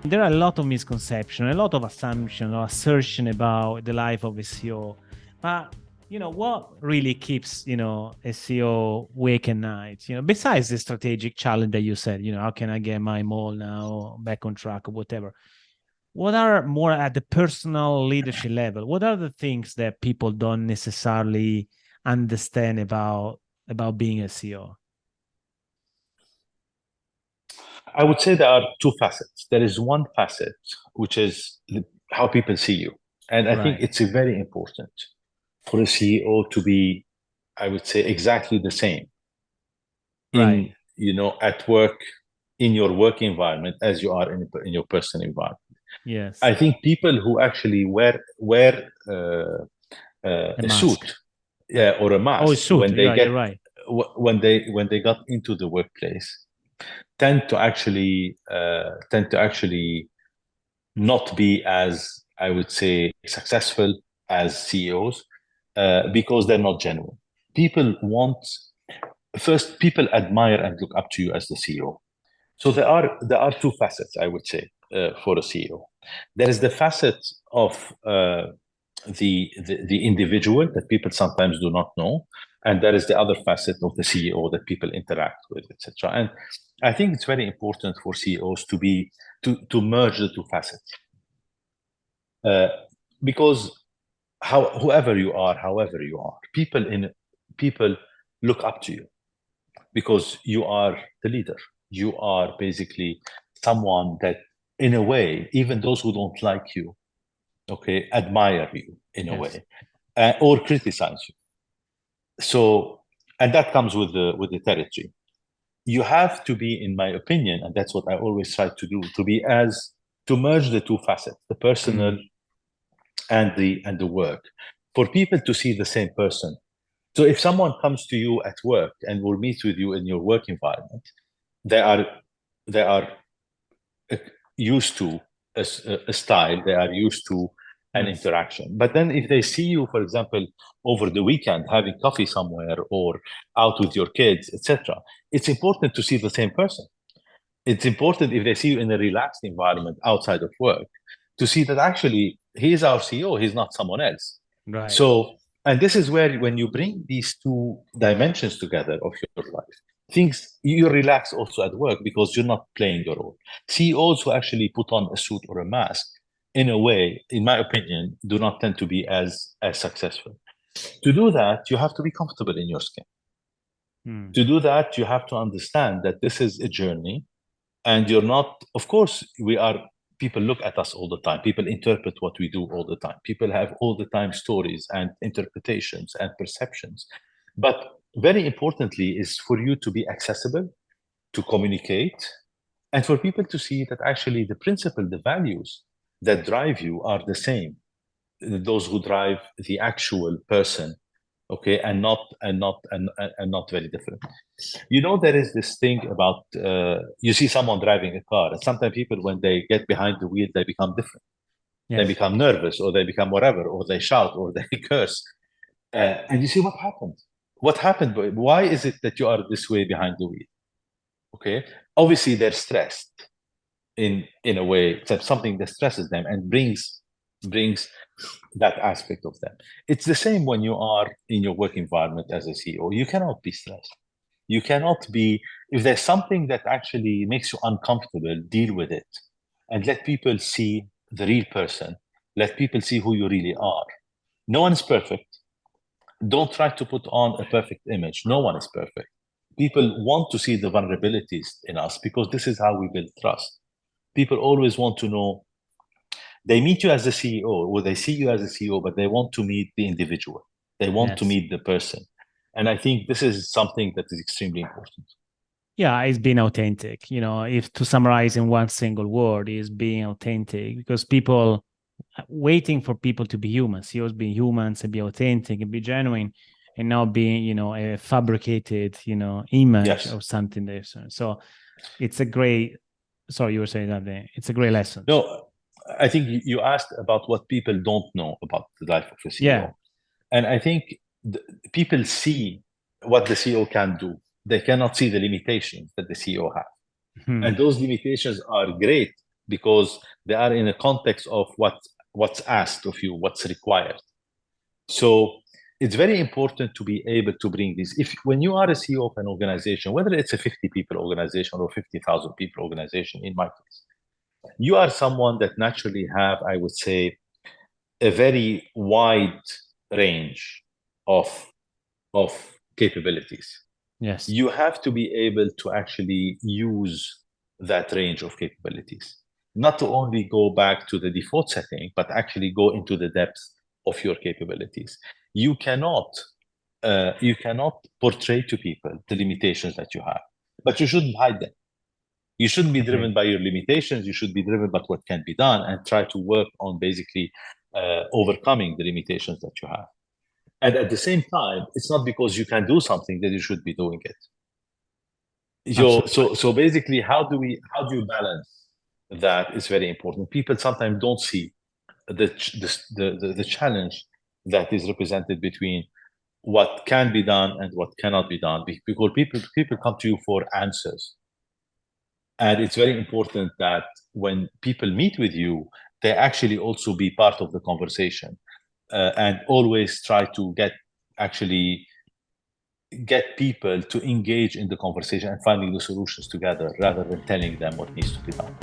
There are a lot of misconceptions, a lot of assumptions or assertion about the life of a CEO. But what really keeps a CEO awake at night? Besides the strategic challenge that you said, how can I get my mall now back on track or whatever? What are more at the personal leadership level? What are the things that people don't necessarily understand about being a CEO? I would say there are two facets. There is one facet, which is how people see you. And I think Right. it's very important for a CEO to be, I would say, exactly the same Right. at work, in your work environment as you are in your personal environment. Yes. I think people who actually wear The a mask. suit, yeah, or a Oh, mask suit. Yeah, you're right. when they got into the workplace tend to actually not be as, I would say, successful as CEOs because they're not genuine. People want First, people admire and look up to you as the CEO. So there are two facets, I would say, for a CEO. There is the facet of the individual that people sometimes do not know, and there is the other facet of the CEO that people interact with, etc. And I think it's very important for CEOs to merge the two facets, uh, because however you are, people look up to you because you are the leader. You are basically someone that, in a way, even those who don't like you, okay, admire you in a Yes. way, or criticize you. So, and that comes with the territory. You have to be, in my opinion, and that's what I always try to do, to merge the two facets, the personal Mm. and the work, for people to see the same person. So if someone comes to you at work and will meet with you in your work environment, they are they are used to a style, they are used to an Yes. interaction. But then if they see you, for example, over the weekend having coffee somewhere or out with your kids, etc., it's important to see the same person. It's important, if they see you in a relaxed environment outside of work, to see that actually he's our CEO, he's not someone else. Right. So, and this is where, when you bring these two dimensions together of your life, things, you relax also at work because you're not playing your role. CEOs who actually put on a suit or a mask, in a way, in my opinion, do not tend to be as successful. To do that, you have to be comfortable in your skin. Mm. To do that, you have to understand that this is a journey, and you're not, of course, people look at us all the time, people interpret what we do all the time, people have all the time stories and interpretations and perceptions. But very importantly is for you to be accessible, to communicate, and for people to see that actually the principle, the values that drive you are the same, those who drive the actual person, okay, and not very different. There is this thing about, you see someone driving a car, and sometimes people, when they get behind the wheel, they become different. They Yes. become nervous, or they become whatever, or they shout, or they curse. And you see what happened. What happened? Why is it that you are this way behind the wheel? Okay, obviously they're stressed in a way. It's something that stresses them and brings that aspect of them. It's the same when you are in your work environment as a CEO. You cannot be stressed. You cannot be, if there's something that actually makes you uncomfortable, deal with it and let people see the real person. Let people see who you really are. No one is perfect. Don't try to put on a perfect image. No one is perfect. People want to see the vulnerabilities in us because this is how we build trust. People always want to know, they meet you as a CEO, or they see you as a CEO, but they want to meet the individual. They want to Yes. meet the person. And I think this is something that is extremely important. Yeah, it's being authentic. If to summarize in one single word, is being authentic, because people waiting for people to be human, CEOs being humans and be authentic and be genuine, and not being, a fabricated, image Yes. of something there. So it's a great, sorry, you were saying that it's a great lesson. No, I think you asked about what people don't know about the life of a Yeah. CEO. And I think people see what the CEO can do. They cannot see the limitations that the CEO has. Hmm. And those limitations are great, because they are in a context of what's asked of you, what's required. So it's very important to be able to bring this. When you are a CEO of an organization, whether it's a 50 people organization or 50,000 people organization, in my case, you are someone that naturally have, I would say, a very wide range of capabilities. Yes. You have to be able to actually use that range of capabilities, not to only go back to the default setting, but actually go into the depth of your capabilities. You cannot portray to people the limitations that you have, but you shouldn't hide them. You shouldn't be driven by your limitations. You should be driven by what can be done and try to work on basically overcoming the limitations that you have. And at the same time, it's not because you can do something that you should be doing it. So basically, how do you balance that is very important. People sometimes don't see the challenge that is represented between what can be done and what cannot be done, because people come to you for answers. And it's very important that when people meet with you, they actually also be part of the conversation, and always try to get people to engage in the conversation and finding the solutions together rather than telling them what needs to be done.